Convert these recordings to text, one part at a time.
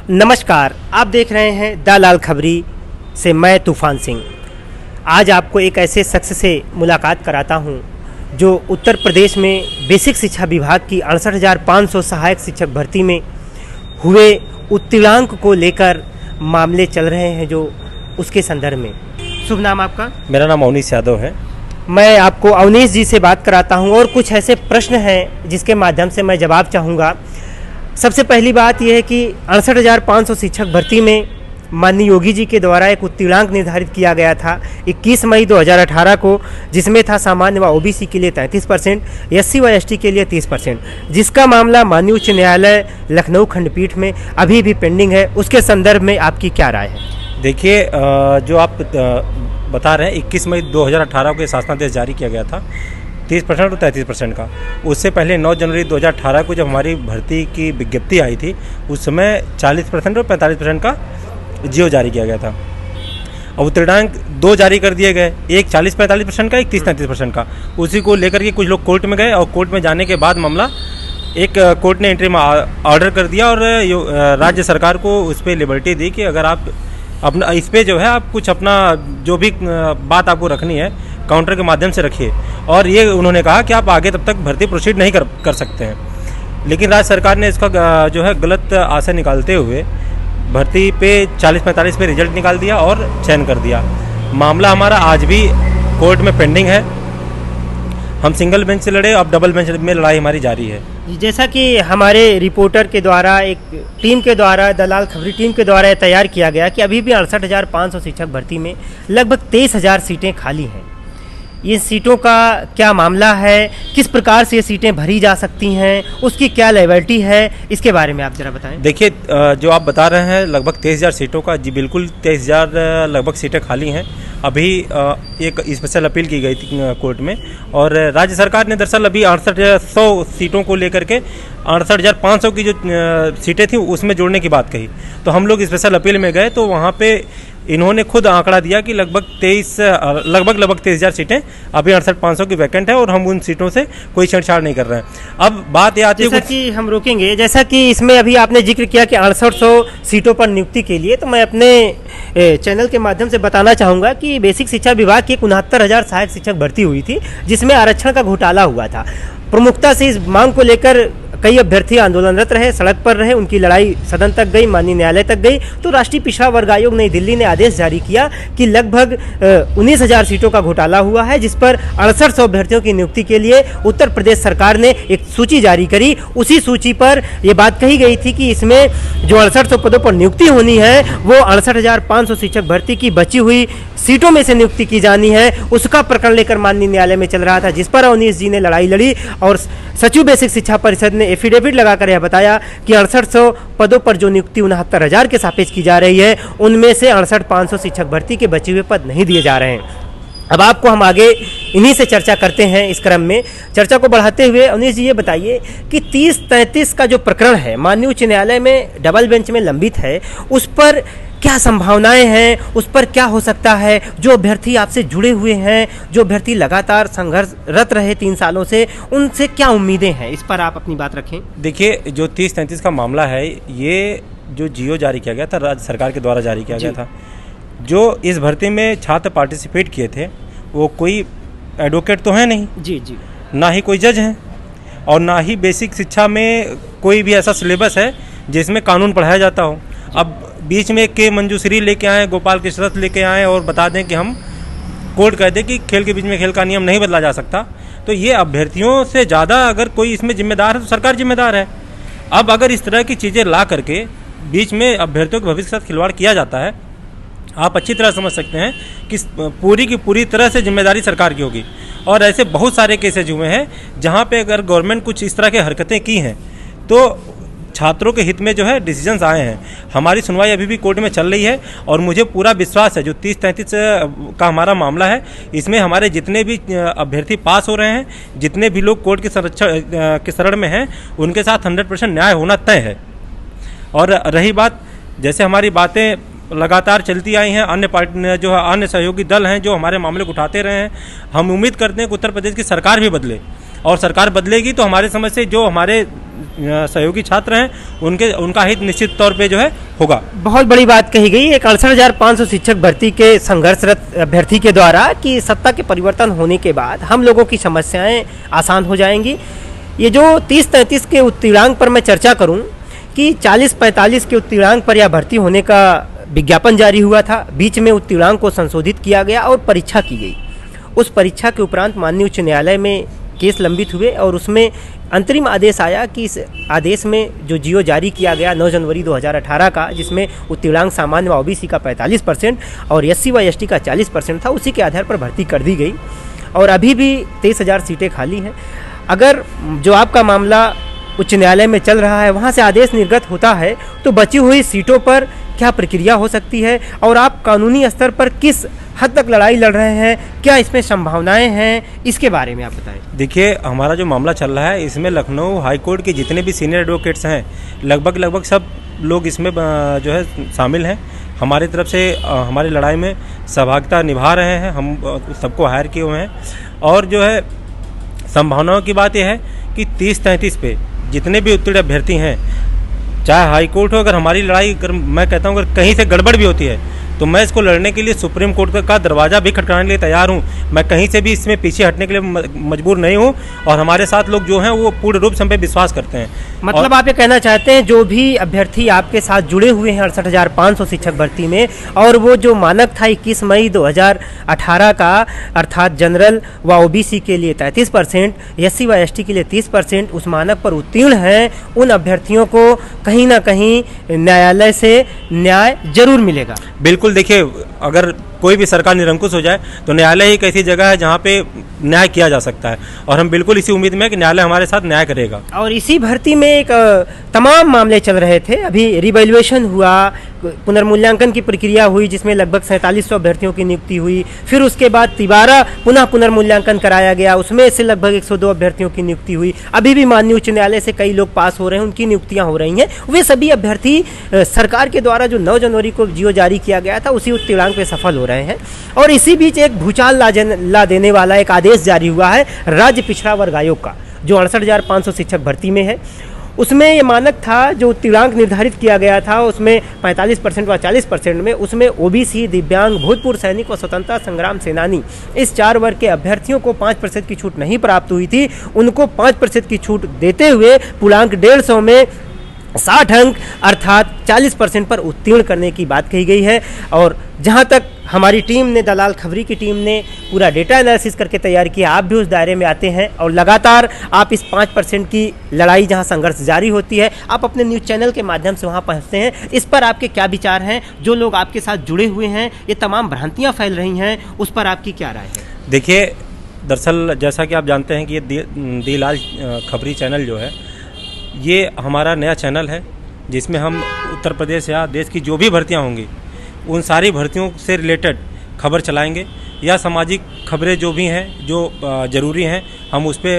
नमस्कार, आप देख रहे हैं द लाल खबरी से मैं तूफान सिंह। आज आपको एक ऐसे शख्स से मुलाकात कराता हूं जो उत्तर प्रदेश में बेसिक शिक्षा विभाग की 68,500 सहायक शिक्षक भर्ती में हुए उत्तीर्णांक को लेकर मामले चल रहे हैं, जो उसके संदर्भ में। शुभ नाम आपका? मेरा नाम अवनीश यादव है। मैं आपको अवनीश जी से बात कराता हूं और कुछ ऐसे प्रश्न हैं जिसके माध्यम से मैं जवाब चाहूँगा। सबसे पहली बात यह है कि 68,500 शिक्षक भर्ती में माननीय योगी जी के द्वारा एक उत्तीर्णांक निर्धारित किया गया था 21 मई 2018 को, जिसमें था सामान्य व ओबीसी के लिए 33%, एससी व एसटी के लिए 30%, जिसका मामला माननीय उच्च न्यायालय लखनऊ खंडपीठ में अभी भी पेंडिंग है। उसके संदर्भ में आपकी क्या राय है? देखिए, जो आप बता रहे हैं 21 मई 2018 को शासनादेश जारी किया गया था 30% और 33% का। उससे पहले 9 जनवरी 2018 को जब हमारी भर्ती की विज्ञप्ति आई थी, उस समय 40% और 45% का जियो जारी किया गया था। अब उत्तीर्णांक 2 जारी कर दिए गए, एक 40-45% का, एक 30-33% का। उसी को लेकर के कुछ लोग कोर्ट में गए और कोर्ट में जाने के बाद मामला एक कोर्ट ने इंटरिम ऑर्डर कर दिया और राज्य सरकार को उस पर लिबर्टी दी कि अगर आप अपना इस पे जो है आप कुछ अपना जो भी बात आपको रखनी है काउंटर के माध्यम से रखिए। और ये उन्होंने कहा कि आप आगे तब तक भर्ती प्रोसीड नहीं कर सकते हैं। लेकिन राज्य सरकार ने इसका जो है गलत आशय निकालते हुए भर्ती पे 40-45 पे रिजल्ट निकाल दिया और चयन कर दिया। मामला हमारा आज भी कोर्ट में पेंडिंग है। हम सिंगल बेंच से लड़े, अब डबल बेंच में लड़ाई हमारी जारी है। जैसा कि हमारे रिपोर्टर के द्वारा, एक टीम के द्वारा, दलाल खबरी टीम के द्वारा तैयार किया गया कि अभी भी 68,500 शिक्षक भर्ती में लगभग 23,000 सीटें खाली हैं। ये सीटों का क्या मामला है, किस प्रकार से ये सीटें भरी जा सकती हैं, उसकी क्या लेवलिटी है, इसके बारे में आप जरा बताएं। देखिए, जो आप बता रहे हैं लगभग 23,000 सीटों का, जी बिल्कुल 23,000 लगभग सीटें खाली हैं। अभी एक स्पेशल अपील की गई थी कोर्ट में और राज्य सरकार ने दरअसल अभी 6800 सीटों को लेकर के 68,500 की जो सीटें थी उसमें जोड़ने की बात कही। तो हम लोग स्पेशल अपील में गए तो वहाँ पे इन्होंने खुद आंकड़ा दिया कि लगभग 23,000 सीटें अभी 68,500 की वैकेंट है और हम उन सीटों से कोई छेड़छाड़ नहीं कर रहे हैं। अब बात ये आती है, जैसा कि हम रोकेंगे, जैसा कि इसमें अभी आपने जिक्र किया कि 6800 सीटों पर नियुक्ति के लिए, तो मैं अपने चैनल के माध्यम से बताना चाहूँगा कि बेसिक शिक्षा विभाग की 69,000 सहायक शिक्षक भर्ती हुई थी, जिसमें आरक्षण का घोटाला हुआ था। प्रमुखता से इस मांग को लेकर कई अभ्यर्थी आंदोलनरत रहे, सड़क पर रहे, उनकी लड़ाई सदन तक गई, माननीय न्यायालय तक गई। तो राष्ट्रीय पिछड़ा वर्ग आयोग नई दिल्ली ने आदेश जारी किया कि लगभग 19,000 सीटों का घोटाला हुआ है, जिस पर 6800 अभ्यर्थियों की नियुक्ति के लिए उत्तर प्रदेश सरकार ने एक सूची जारी करी। उसी सूची पर यह बात कही गई थी कि इसमें जो 6800 पदों पर नियुक्ति होनी है वो 68,500 शिक्षक भर्ती की बची हुई सीटों में से नियुक्ति की जानी है। उसका प्रकरण लेकर माननीय न्यायालय में चल रहा था, जिस पर अवनीश जी ने लड़ाई लड़ी और सचिव बेसिक शिक्षा परिषद ने एफिडेविट लगाकर यह बताया कि 6800 पदों पर जो नियुक्ति 69,000 के सापेक्ष की जा रही है, उनमें से 68,500 शिक्षक भर्ती के बचे हुए पद नहीं दिए जा रहे हैं। अब आपको हम आगे इन्हीं से चर्चा करते हैं। इस क्रम में चर्चा को बढ़ाते हुए अवनीश जी ये बताइए कि 30-33 का जो प्रकरण है माननीय उच्च न्यायालय में डबल बेंच में लंबित है, उस पर क्या संभावनाएं हैं, उस पर क्या हो सकता है? जो अभ्यर्थी आपसे जुड़े हुए हैं, जो अभ्यर्थी लगातार संघर्षरत रहे 3 सालों से, उनसे क्या उम्मीदें हैं? इस पर आप अपनी बात रखें। देखिए, जो 30-33 का मामला है, ये जो जियो जारी किया गया था, राज्य सरकार के द्वारा जारी किया गया था। जो इस भर्ती में छात्र पार्टिसिपेट किए थे वो कोई एडवोकेट तो है नहीं, जी जी, ना ही कोई जज हैं और ना ही बेसिक शिक्षा में कोई भी ऐसा सिलेबस है जिसमें कानून पढ़ाया जाता हो। अब बीच में के मंजूश्री लेके आए, गोपाल कृष्ण रथ लेके आए और बता दें कि हम कोर्ट कह दें कि खेल के बीच में खेल का नियम नहीं बदला जा सकता। तो ये अभ्यर्थियों से ज़्यादा अगर कोई इसमें जिम्मेदार है तो सरकार जिम्मेदार है। अब अगर इस तरह की चीज़ें ला करके बीच में अभ्यर्थियों के भविष्य के साथ खिलवाड़ किया जाता है, आप अच्छी तरह समझ सकते हैं कि पूरी की पूरी तरह से जिम्मेदारी सरकार की होगी। और ऐसे बहुत सारे केसेज हुए हैं जहाँ पे अगर गवर्नमेंट कुछ इस तरह की हरकतें की हैं तो छात्रों के हित में जो है डिसीजंस आए हैं। हमारी सुनवाई अभी भी कोर्ट में चल रही है और मुझे पूरा विश्वास है जो 30-33 का हमारा मामला है, इसमें हमारे जितने भी अभ्यर्थी पास हो रहे हैं, जितने भी लोग कोर्ट के शरण में हैं, उनके साथ 100% न्याय होना तय है। और रही बात, जैसे हमारी बातें लगातार चलती आई हैं, अन्य पार्टी जो है अन्य सहयोगी दल हैं जो हमारे मामले को उठाते रहे हैं, हम उम्मीद करते हैं कि उत्तर प्रदेश की सरकार भी बदले और सरकार बदलेगी तो हमारे समझ से जो हमारे सहयोगी छात्र हैं उनका हित निश्चित तौर पे जो है होगा। बहुत बड़ी बात कही गई एक 68,500 शिक्षक भर्ती के संघर्षरत अभ्यर्थी के द्वारा कि सत्ता के परिवर्तन होने के बाद हम लोगों की समस्याएं आसान हो जाएंगी। ये जो 30-33 के उत्तीर्णांक पर मैं चर्चा करूं कि 40-45 के उत्तीर्णांक पर यह भर्ती होने का विज्ञापन जारी हुआ था, बीच में उत्तीर्णांक को संशोधित किया गया और परीक्षा की गई। उस परीक्षा के उपरांत माननीय उच्च न्यायालय में केस लंबित हुए और उसमें अंतरिम आदेश आया कि इस आदेश में जो जियो जारी किया गया 9 जनवरी 2018 का, जिसमें उत्तीर्णांक सामान्य व ओबीसी का 45% और एससी व एसटी का 40% था, उसी के आधार पर भर्ती कर दी गई और अभी भी 23,000 सीटें खाली हैं। अगर जो आपका मामला उच्च न्यायालय में चल रहा है वहाँ से आदेश निर्गत होता है तो बची हुई सीटों पर क्या प्रक्रिया हो सकती है और आप कानूनी स्तर पर किस हद तक लड़ाई लड़ रहे हैं, क्या इसमें संभावनाएं हैं, इसके बारे में आप बताएं। देखिए, हमारा जो मामला चल रहा है इसमें लखनऊ हाई कोर्ट के जितने भी सीनियर एडवोकेट्स हैं लगभग सब लोग इसमें जो है शामिल हैं। हमारी तरफ से हमारी लड़ाई में सहभागिता निभा रहे हैं, हम सबको हायर किए हुए हैं और जो है संभावनाओं की बात यह है कि 30-33 पे जितने भी उत्तीर्ण अभ्यर्थी हैं, चाहे हाई कोर्ट हो, अगर हमारी लड़ाई अगर मैं कहता हूँ अगर कहीं से गड़बड़ भी होती है तो मैं इसको लड़ने के लिए सुप्रीम कोर्ट का दरवाज़ा भी खटखटाने के लिए तैयार हूँ। मैं कहीं से भी इसमें पीछे हटने के लिए मजबूर नहीं हूँ और हमारे साथ लोग जो हैं वो पूर्ण रूप से हम पे विश्वास करते हैं। मतलब आप ये कहना चाहते हैं जो भी अभ्यर्थी आपके साथ जुड़े हुए हैं 68,500 शिक्षक भर्ती में, और वो जो मानक था 21 मई 2018 का, अर्थात जनरल व ओबीसी के लिए 33%, एससी व एसटी के लिए 30%, उस मानक पर उत्तीर्ण हैं, उन अभ्यर्थियों को कहीं ना कहीं न्यायालय से न्याय जरूर मिलेगा। बिल्कुल, देखिए, अगर कोई भी सरकार निरंकुश हो जाए तो न्यायालय एक ऐसी जगह है जहाँ पे न्याय किया जा सकता है और हम बिल्कुल इसी उम्मीद में है कि न्यायालय हमारे साथ न्याय करेगा। और इसी भर्ती में एक तमाम मामले चल रहे थे। अभी रिवैल्यूएशन हुआ, पुनर्मूल्यांकन की प्रक्रिया हुई जिसमें लगभग 4700 अभ्यर्थियों की नियुक्ति हुई, फिर उसके बाद तिबारा पुनः पुनर्मूल्यांकन कराया गया, उसमें से लगभग 102 अभ्यर्थियों की नियुक्ति हुई। अभी भी माननीय उच्च न्यायालय से कई लोग पास हो रहे हैं, उनकी नियुक्तियां हो रही हैं। वे सभी अभ्यर्थी सरकार के द्वारा जो 9 जनवरी को जियो जारी किया गया था उसी उत्तीर्णांक पे सफल हो रहे हैं। और इसी बीच एक भूचाल ला देने वाला एक आदेश जारी हुआ है राज्य पिछड़ा वर्ग आयोग का, जो 68,500 शिक्षक भर्ती में है। उसमें ये मानक था, जो उत्तीर्णांक निर्धारित किया गया था उसमें 45% व 40% में, उसमें ओबीसी, दिव्यांग, भूतपूर्व सैनिक व स्वतंत्रता संग्राम सेनानी, इस 4 वर्ग के अभ्यर्थियों को 5% की छूट नहीं प्राप्त हुई थी। उनको 5% की छूट देते हुए पूर्णांक 150 में 60 अंक अर्थात 40% पर उत्तीर्ण करने की बात कही गई है। और जहां तक हमारी टीम ने, दलाल खबरी की टीम ने पूरा डेटा एनालिसिस करके तैयार किया, आप भी उस दायरे में आते हैं और लगातार आप इस 5% की लड़ाई, जहां संघर्ष जारी होती है, आप अपने न्यूज़ चैनल के माध्यम से वहां पहुंचते हैं। इस पर आपके क्या विचार हैं? जो लोग आपके साथ जुड़े हुए हैं, ये तमाम भ्रांतियाँ फैल रही हैं, उस पर आपकी क्या राय है? देखिए, दरअसल जैसा कि आप जानते हैं कि ये दलाल खबरी चैनल जो है ये हमारा नया चैनल है जिसमें हम उत्तर प्रदेश या देश की जो भी भर्तियां होंगी उन सारी भर्तियों से रिलेटेड खबर चलाएंगे, या सामाजिक खबरें जो भी हैं जो ज़रूरी हैं हम उस पर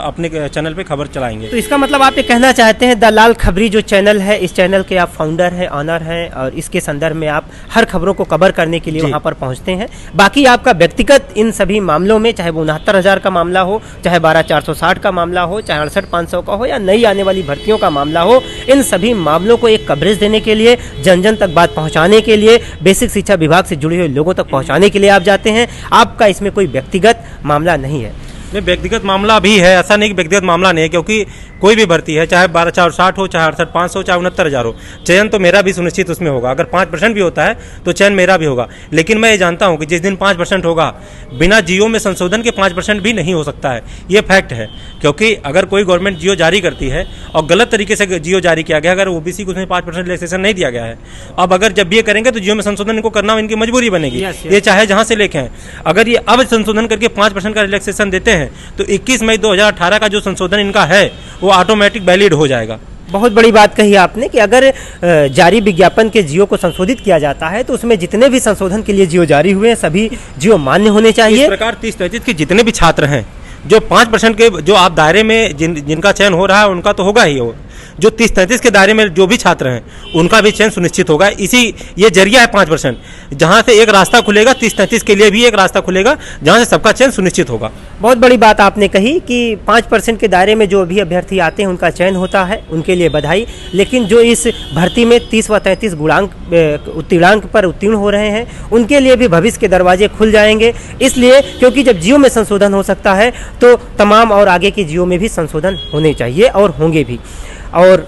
अपने चैनल पे खबर चलाएंगे। तो इसका मतलब आप ये कहना चाहते हैं दलाल खबरी जो चैनल है, इस चैनल के आप फाउंडर हैं, ऑनर हैं, और इसके संदर्भ में आप हर खबरों को कवर करने के लिए वहां पर पहुंचते हैं। बाकी आपका व्यक्तिगत इन सभी मामलों में, चाहे वो 69,000 का मामला हो, चाहे 12,460 का मामला हो, चाहे 68,500 का हो, या नई आने वाली भर्तियों का मामला हो, इन सभी मामलों को एक कवरेज देने के लिए, जन जन तक बात पहुँचाने के लिए, बेसिक शिक्षा विभाग से जुड़े हुए लोगों तक पहुँचाने के लिए आप जाते हैं। आपका इसमें कोई व्यक्तिगत मामला नहीं है? नहीं, व्यक्तिगत मामला भी है, ऐसा नहीं कि व्यक्तिगत मामला नहीं है, क्योंकि कोई भी भर्ती है, चाहे 12,460 हो, चाहे 68,500 हो, चाहे 69,000 हो, चयन तो मेरा भी सुनिश्चित उसमें होगा। अगर 5% भी होता है तो चयन मेरा भी होगा। लेकिन मैं ये जानता हूँ कि जिस दिन 5% होगा, बिना जियो में संशोधन के 5% भी नहीं हो सकता है, ये फैक्ट है। क्योंकि अगर कोई गवर्नमेंट जियो जारी करती है और गलत तरीके से जियो जारी किया गया, अगर ओबीसी को उसमें 5% रिलैक्सेशन नहीं दिया गया है, अब अगर जब ये करेंगे तो जियो में संशोधन इनको करना इनकी मजबूरी बनेगी। ये चाहे जहाँ से लेके हैं, अगर ये अब संशोधन करके 5% का रिलैक्सेशन देते हैं तो 21 मई 2018 का जो संशोधन इनका है वो ऑटोमेटिक वैलिड हो जाएगा। बहुत बड़ी बात कही आपने कि अगर जारी विज्ञापन के जियो को संशोधित किया जाता है तो उसमें जितने भी संशोधन के लिए जियो जारी हुए हैं सभी जियो मान्य होने चाहिए। इस प्रकार 30-33 के जितने भी छात्र हैं, जो 5% के जो आप दायरे में जिनका चयन हो रहा है उनका तो होगा ही हो, जो 30-33 के दायरे में जो भी छात्र हैं उनका भी चयन सुनिश्चित होगा। इसी ये जरिया है 5%, जहां से एक रास्ता खुलेगा, 30-33 के लिए भी एक रास्ता खुलेगा जहां से सबका चयन सुनिश्चित होगा। बहुत बड़ी बात आपने कही कि 5% के दायरे में जो भी अभ्यर्थी आते हैं उनका चयन होता है, उनके लिए बधाई। लेकिन जो इस भर्ती में 30 व 33 गुणांक उत्तीर्णांक पर उत्तीर्ण हो रहे हैं उनके लिए भी भविष्य के दरवाजे खुल जाएंगे, इसलिए क्योंकि जब जियो में संशोधन हो सकता है तो तमाम और आगे की जियो में भी संशोधन होने चाहिए और होंगे भी। और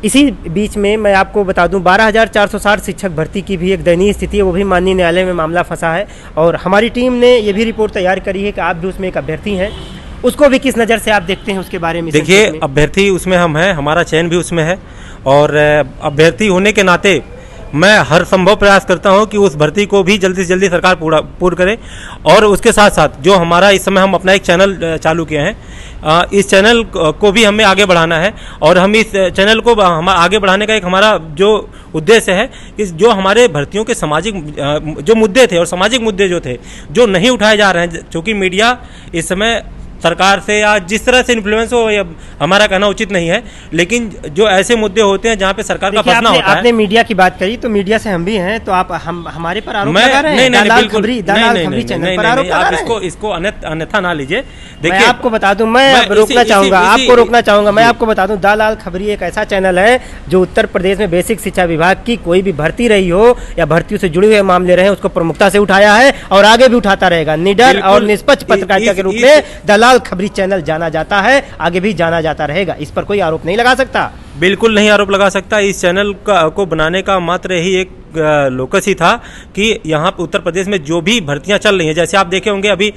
इसी बीच में मैं आपको बता दूं 12,460 शिक्षक भर्ती की भी एक दयनीय स्थिति है, वो भी माननीय न्यायालय में मामला फंसा है और हमारी टीम ने ये भी रिपोर्ट तैयार करी है कि आप भी उसमें एक अभ्यर्थी हैं, उसको भी किस नज़र से आप देखते हैं उसके बारे में? देखिए, अभ्यर्थी उसमें हम हैं, हमारा चयन भी उसमें है और अभ्यर्थी होने के नाते मैं हर संभव प्रयास करता हूं कि उस भर्ती को भी जल्दी से जल्दी सरकार पूर्ण करे। और उसके साथ साथ जो हमारा इस समय हम अपना एक चैनल चालू किए हैं, इस चैनल को भी हमें आगे बढ़ाना है और हम इस चैनल को हम आगे बढ़ाने का एक हमारा जो उद्देश्य है कि जो हमारे भर्तियों के सामाजिक जो मुद्दे थे और सामाजिक मुद्दे जो थे जो नहीं उठाए जा रहे हैं, चूँकि मीडिया इस समय सरकार से या जिस तरह से इन्फ्लुएंस हो, या हमारा कहना उचित नहीं है, लेकिन जो ऐसे मुद्दे होते हैं जहाँ पे सरकार का फंसना होता है। आपने मीडिया की बात करी तो मीडिया से हम भी हैं, तो आप हमारे पर आरोप लगा रहे हैं? नहीं, दलाल खबरी चैनल पर आरोप लगा रहे हैं। इसको अन्यथा ना लीजिए। देखिए, आपको बता दूं, मैं रोकना चाहूंगा, आपको रोकना चाहूंगा। मैं आपको बता दूं, दलाल खबरी एक ऐसा चैनल है जो उत्तर प्रदेश में बेसिक शिक्षा विभाग की कोई भी भर्ती रही हो या भर्तियों से जुड़े हुए मामले रहे उसको प्रमुखता से उठाया है और आगे भी उठाता रहेगा। निडर और निष्पक्ष पत्रकारिता के रूप में दलाल खबरी चैनल जाना जाता है, आगे भी जाना जाता रहेगा। इस पर कोई आरोप नहीं लगा सकता? बिल्कुल नहीं आरोप लगा सकता। इस चैनल को बनाने का मात्र यही एक लोकस ही था कि यहाँ उत्तर प्रदेश में जो भी भर्तियां चल रही हैं, जैसे आप देखे होंगे अभी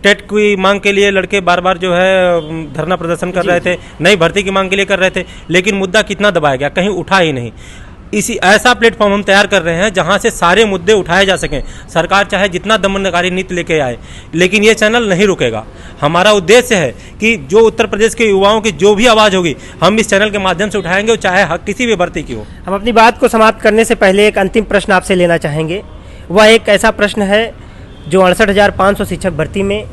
टेट की मांग के लिए लड़के बार बार जो है धरना प्रदर्शन कर रहे थे, नई भर्ती की मांग के लिए कर रहे थे, लेकिन मुद्दा कितना दबाया गया, कहीं उठा ही नहीं। इसी ऐसा प्लेटफॉर्म हम तैयार कर रहे हैं जहां से सारे मुद्दे उठाए जा सकें। सरकार चाहे जितना दमनकारी नीति लेके आए, लेकिन ये चैनल नहीं रुकेगा। हमारा उद्देश्य है कि जो उत्तर प्रदेश के युवाओं की जो भी आवाज़ होगी हम इस चैनल के माध्यम से उठाएंगे, चाहे हक किसी भी भर्ती की हो। हम अपनी बात को समाप्त करने से पहले एक अंतिम प्रश्न आपसे लेना चाहेंगे। वह एक ऐसा प्रश्न है जो 68,500 शिक्षक भर्ती में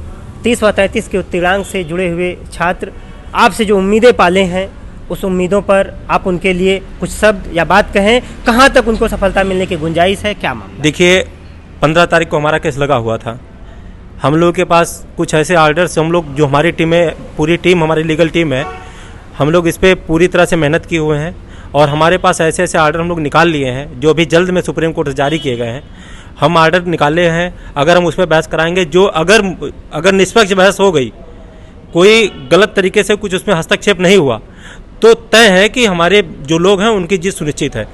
30 व 33 के उत्तीर्णांक से जुड़े हुए छात्र आपसे जो उम्मीदें पाले हैं, उस उम्मीदों पर आप उनके लिए कुछ शब्द या बात कहें। कहाँ तक उनको सफलता मिलने की गुंजाइश है, क्या मामला? देखिए, 15 तारीख को हमारा केस लगा हुआ था। हम लोगों के पास कुछ ऐसे आर्डर्स, हम लोग जो हमारी टीम है, पूरी टीम हमारी लीगल टीम है, हम लोग इस पर पूरी तरह से मेहनत किए हुए हैं और हमारे पास ऐसे ऐसे आर्डर हम लोग निकाल लिए हैं जो अभी जल्द में सुप्रीम कोर्ट से जारी किए गए हैं। हम आर्डर निकाले हैं, अगर हम उस पर बहस कराएंगे, जो अगर निष्पक्ष बहस हो गई, कोई गलत तरीके से कुछ उसमें हस्तक्षेप नहीं हुआ, तो तय है कि हमारे जो लोग हैं उनकी जीत सुनिश्चित है।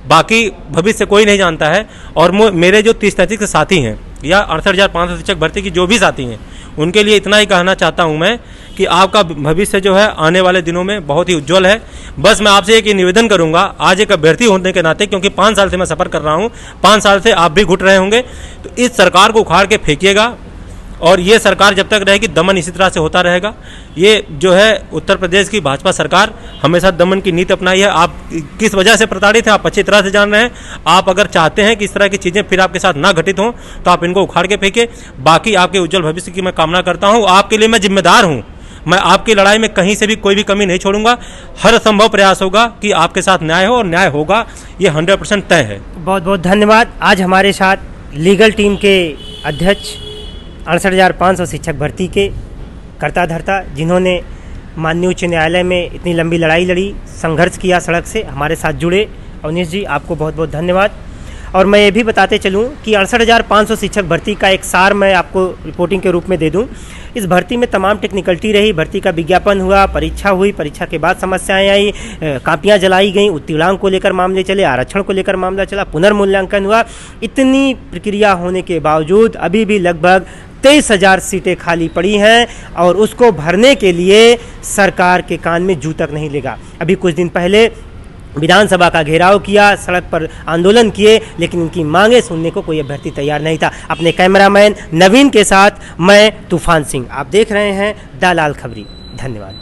बाकी भविष्य कोई नहीं जानता है। और मेरे जो 30-33 के साथी हैं या 68,500 शिक्षक भर्ती की जो भी साथी हैं, उनके लिए इतना ही कहना चाहता हूं मैं कि आपका भविष्य जो है आने वाले दिनों में बहुत ही उज्जवल है। बस मैं आपसे एक निवेदन करूंगा, आज एक अभ्यर्थी होने के नाते, क्योंकि 5 साल से मैं सफ़र कर रहा हूं, 5 साल से आप भी घुट रहे होंगे, तो इस सरकार को उखाड़ के फेंकिएगा और ये सरकार जब तक रहेगी दमन इसी तरह से होता रहेगा। ये जो है उत्तर प्रदेश की भाजपा सरकार हमेशा दमन की नीति अपनाई है। आप किस वजह से प्रताड़ित हैं आप अच्छी तरह से जान रहे हैं। आप अगर चाहते हैं कि इस तरह की चीज़ें फिर आपके साथ ना घटित हों तो आप इनको उखाड़ के फेंके। बाकी आपके उज्जवल भविष्य की मैं कामना करता हूँ। आपके लिए मैं जिम्मेदार हूँ। मैं आपकी लड़ाई में कहीं से भी कोई भी कमी नहीं छोड़ूंगा। हर संभव प्रयास होगा कि आपके साथ न्याय हो और न्याय होगा, ये 100% तय है। बहुत बहुत धन्यवाद। आज हमारे साथ लीगल टीम के अध्यक्ष 68,500 शिक्षक भर्ती के कर्ता धर्ता, जिन्होंने माननीय उच्च न्यायालय में इतनी लंबी लड़ाई लड़ी, संघर्ष किया, सड़क से हमारे साथ जुड़े। अवनीश जी, आपको बहुत बहुत धन्यवाद। और मैं ये भी बताते चलूँ कि 68,500 शिक्षक भर्ती का एक सार मैं आपको रिपोर्टिंग के रूप में दे दूँ। इस भर्ती में तमाम टेक्निकलिटी रही, भर्ती का विज्ञापन हुआ, परीक्षा हुई, परीक्षा के बाद समस्याएं आई, कापियां जलाई गईं, उत्तीर्णांक को लेकर मामले चले, आरक्षण को लेकर मामला चला, पुनर्मूल्यांकन हुआ। इतनी प्रक्रिया होने के बावजूद अभी भी लगभग 23,000 सीटें खाली पड़ी हैं और उसको भरने के लिए सरकार के कान में जू तक नहीं लगा। अभी कुछ दिन पहले विधानसभा का घेराव किया, सड़क पर आंदोलन किए, लेकिन इनकी मांगें सुनने को कोई अभ्यर्थी तैयार नहीं था। अपने कैमरामैन नवीन के साथ मैं तूफान सिंह, आप देख रहे हैं दलाल खबरी। धन्यवाद।